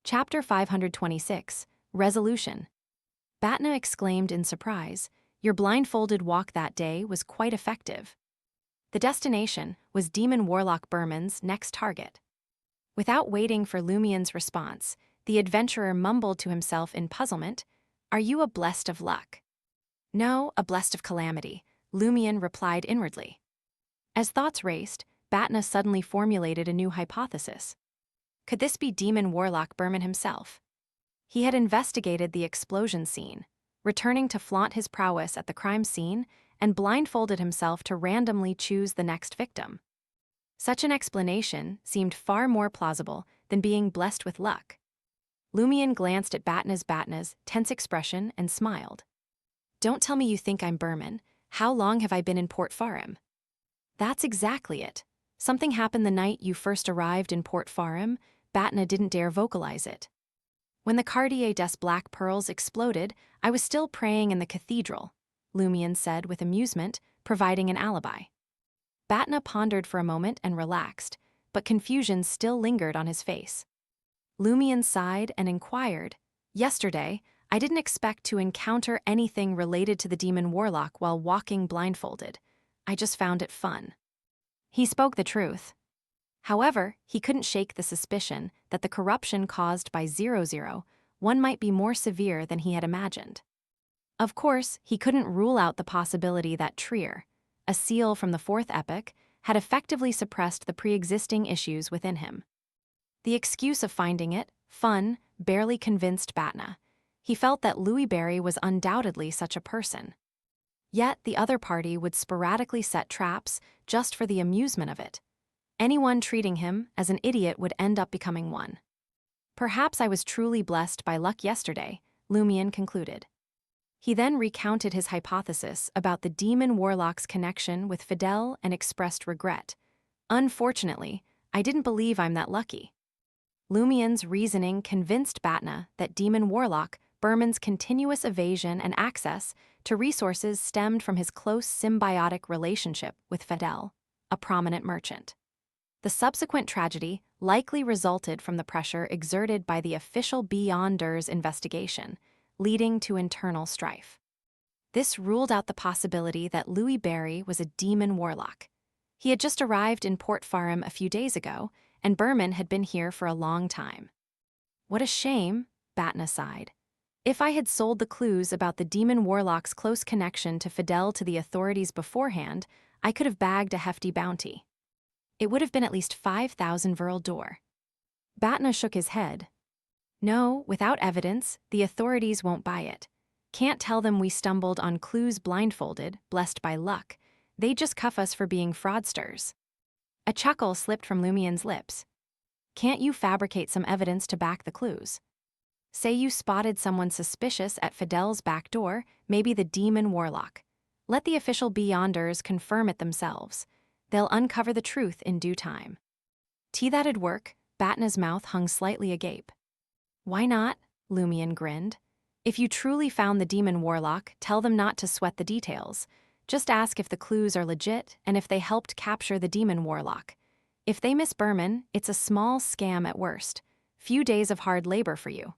Chapter 526, Resolution. Batna exclaimed in surprise, "Your blindfolded walk that day was quite effective." The destination was Demon Warlock Berman's next target. Without waiting for Lumien's response, the adventurer mumbled to himself in puzzlement, "Are you a blessed of luck?" "No, a blessed of calamity," Lumien replied inwardly. As thoughts raced, Batna suddenly formulated a new hypothesis. Could this be Demon Warlock Berman himself? He had investigated the explosion scene, returning to flaunt his prowess at the crime scene, and blindfolded himself to randomly choose the next victim. Such an explanation seemed far more plausible than being blessed with luck. Lumien glanced at Batna's tense expression and smiled. "Don't tell me you think I'm Berman. How long have I been in Port Farim?" "That's exactly it. Something happened the night you first arrived in Port Farim." Batna didn't dare vocalize it. "When the Cartier des Black Pearls exploded, I was still praying in the cathedral," Lumien said with amusement, providing an alibi. Batna pondered for a moment and relaxed, but confusion still lingered on his face. Lumien sighed and inquired, "Yesterday, I didn't expect to encounter anything related to the Demon Warlock while walking blindfolded. I just found it fun." He spoke the truth. However, he couldn't shake the suspicion that the corruption caused by 001 might be more severe than he had imagined. Of course, he couldn't rule out the possibility that Trier, a seal from the Fourth Epoch, had effectively suppressed the pre-existing issues within him. The excuse of finding it fun barely convinced Batna. He felt that Louis Barry was undoubtedly such a person. Yet the other party would sporadically set traps just for the amusement of it. Anyone treating him as an idiot would end up becoming one. "Perhaps I was truly blessed by luck yesterday," Lumien concluded. He then recounted his hypothesis about the Demon Warlock's connection with Fidel and expressed regret. "Unfortunately, I didn't believe I'm that lucky." Lumien's reasoning convinced Batna that Demon Warlock Berman's continuous evasion and access to resources stemmed from his close symbiotic relationship with Fidel, a prominent merchant. The subsequent tragedy likely resulted from the pressure exerted by the official Beyonders investigation, leading to internal strife. This ruled out the possibility that Louis Barry was a demon warlock. He had just arrived in Port Farim a few days ago, and Berman had been here for a long time. "What a shame," Batna sighed. "If I had sold the clues about the demon warlock's close connection to Fidel to the authorities beforehand, I could have bagged a hefty bounty. It would have been at least 5,000 Verl d'Or." Batna shook his head. "No, without evidence, the authorities won't buy it. Can't tell them we stumbled on clues blindfolded, blessed by luck. They'd just cuff us for being fraudsters." A chuckle slipped from Lumien's lips. "Can't you fabricate some evidence to back the clues? Say you spotted someone suspicious at Fidel's back door, maybe the demon warlock. Let the official Beyonders confirm it themselves. They'll uncover the truth in due time." That'd work." Batna's mouth hung slightly agape. "Why not?" Lumien grinned. "If you truly found the demon warlock, tell them not to sweat the details. Just ask if the clues are legit and if they helped capture the demon warlock. If they miss Berman, it's a small scam at worst. Few days of hard labor for you.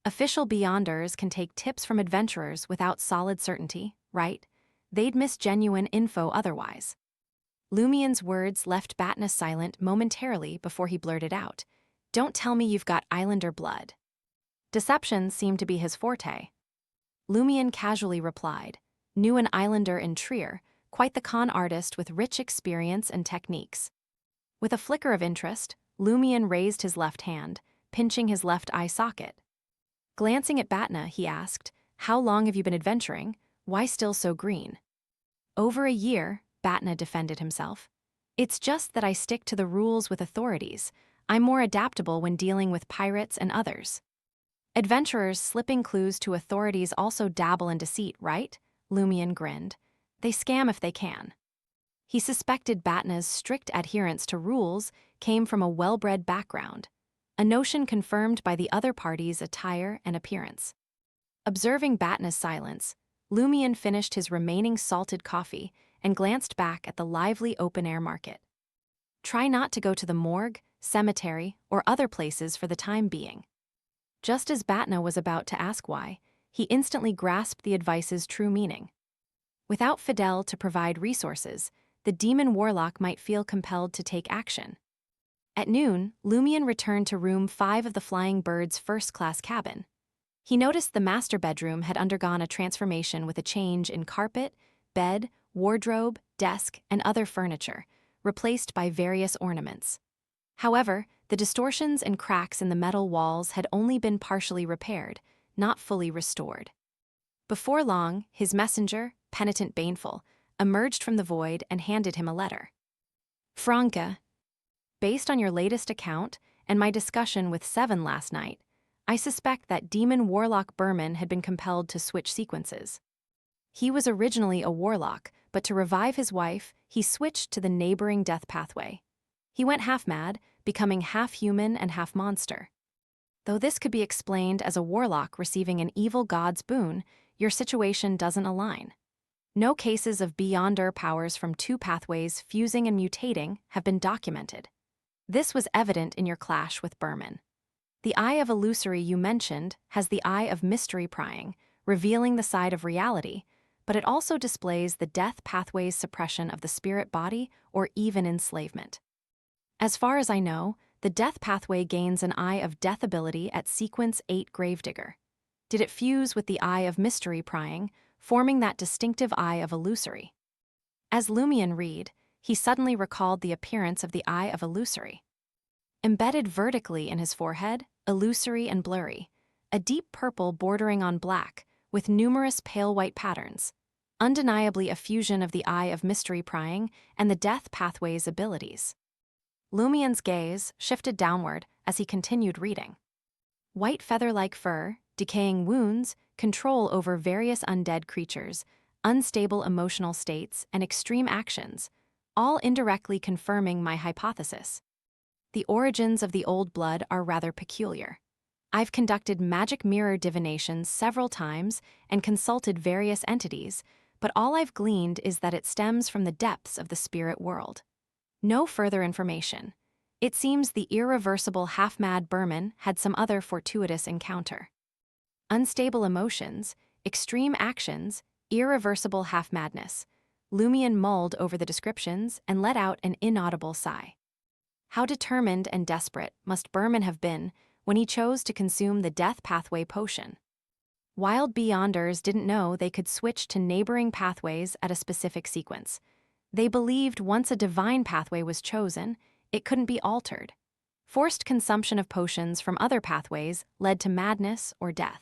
Official Beyonders can take tips from adventurers without solid certainty, right? They'd miss genuine info otherwise." Lumien's words left Batna silent momentarily before he blurted out, "Don't tell me you've got Islander blood." Deception seemed to be his forte. Lumien casually replied, "Knew an Islander in Trier, quite the con artist with rich experience and techniques." With a flicker of interest, Lumien raised his left hand, pinching his left eye socket. Glancing at Batna, he asked, "How long have you been adventuring? Why still so green?" "Over a year," Batna defended himself. "It's just that I stick to the rules with authorities. I'm more adaptable when dealing with pirates and others." "Adventurers slipping clues to authorities also dabble in deceit, right?" Lumien grinned. "They scam if they can." He suspected Batna's strict adherence to rules came from a well-bred background, a notion confirmed by the other party's attire and appearance. Observing Batna's silence, Lumien finished his remaining salted coffee and glanced back at the lively open-air market. "Try not to go to the morgue, cemetery, or other places for the time being. Just as Batna was about to ask why, he instantly grasped the advice's true meaning. Without Fidel to provide resources, the demon warlock might feel compelled to take action. At noon, Lumion returned to room 5 of the Flying Bird's first-class cabin. He noticed the master bedroom had undergone a transformation with a change in carpet, bed, wardrobe, desk, and other furniture, replaced by various ornaments. However, the distortions and cracks in the metal walls had only been partially repaired, not fully restored. Before long, his messenger, Penitent Baneful, emerged from the void and handed him a letter. Franca, based on your latest account and my discussion with Seven last night, I suspect that demon warlock Berman had been compelled to switch sequences. He was originally a warlock, but to revive his wife, he switched to the neighboring death pathway. He went half-mad, becoming half-human and half-monster. Though this could be explained as a warlock receiving an evil god's boon, your situation doesn't align. No cases of Beyonder powers from two pathways fusing and mutating have been documented. This was evident in your clash with Berman. The Eye of Illusory you mentioned has the Eye of Mystery prying, revealing the side of reality, but it also displays the death pathway's suppression of the spirit body or even enslavement. As far as I know, the death pathway gains an Eye of Death ability at Sequence 8 Gravedigger. Did it fuse with the Eye of Mystery prying, forming that distinctive Eye of Illusory? As Lumion read, he suddenly recalled the appearance of the Eye of Illusory. Embedded vertically in his forehead, illusory and blurry, a deep purple bordering on black, with numerous pale white patterns, undeniably a fusion of the Eye of Mystery prying and the death pathway's abilities. Lumion's gaze shifted downward as he continued reading. White feather-like fur, decaying wounds, control over various undead creatures, unstable emotional states, and extreme actions, all indirectly confirming my hypothesis. The origins of the old blood are rather peculiar. I've conducted magic mirror divinations several times and consulted various entities, but all I've gleaned is that it stems from the depths of the spirit world. No further information. It seems the irreversible half-mad Berman had some other fortuitous encounter. Unstable emotions, extreme actions, irreversible half-madness. Lumion mulled over the descriptions and let out an inaudible sigh. How determined and desperate must Berman have been when he chose to consume the death pathway potion? Wild Beyonders didn't know they could switch to neighboring pathways at a specific sequence. They believed once a divine pathway was chosen, it couldn't be altered. Forced consumption of potions from other pathways led to madness or death.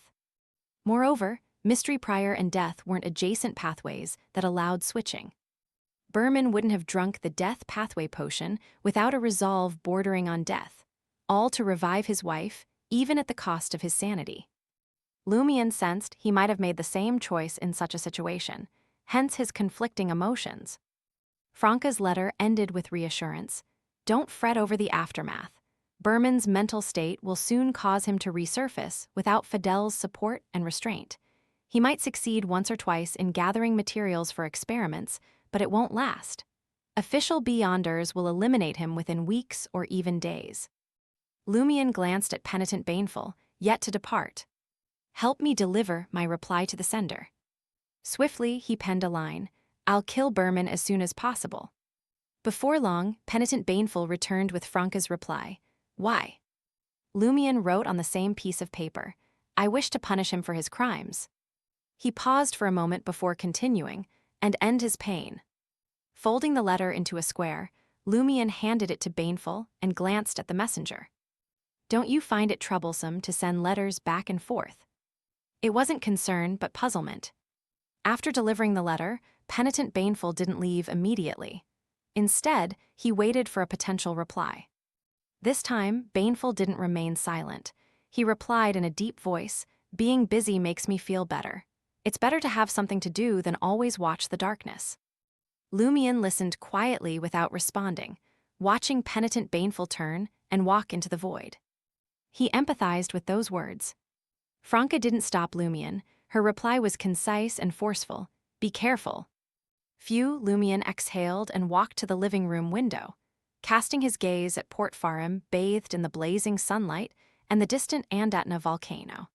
Moreover, Mystery Prior and Death weren't adjacent pathways that allowed switching. Berman wouldn't have drunk the death pathway potion without a resolve bordering on death, all to revive his wife, even at the cost of his sanity. Lumion sensed he might have made the same choice in such a situation, hence his conflicting emotions. Franca's letter ended with reassurance. Don't fret over the aftermath. Berman's mental state will soon cause him to resurface without Fidel's support and restraint. He might succeed once or twice in gathering materials for experiments, but it won't last. Official Beyonders will eliminate him within weeks or even days. Lumion glanced at Penitent Baneful, yet to depart. Help me deliver my reply to the sender. Swiftly, he penned a line. I'll kill Berman as soon as possible. Before long, Penitent Baneful returned with Franca's reply. Why? Lumion wrote on the same piece of paper. I wish to punish him for his crimes. He paused for a moment before continuing, and end his pain. Folding the letter into a square, Lumion handed it to Baneful and glanced at the messenger. Don't you find it troublesome to send letters back and forth? It wasn't concern, but puzzlement. After delivering the letter, Penitent Baneful didn't leave immediately. Instead, he waited for a potential reply. This time, Baneful didn't remain silent. He replied in a deep voice, being busy makes me feel better. It's better to have something to do than always watch the darkness. Lumion listened quietly without responding, watching Penitent Baneful turn and walk into the void. He empathized with those words. Franca didn't stop Lumion. Her reply was concise and forceful. Be careful. Lumion exhaled and walked to the living room window. Casting his gaze at Port Farim bathed in the blazing sunlight and the distant Andatna volcano.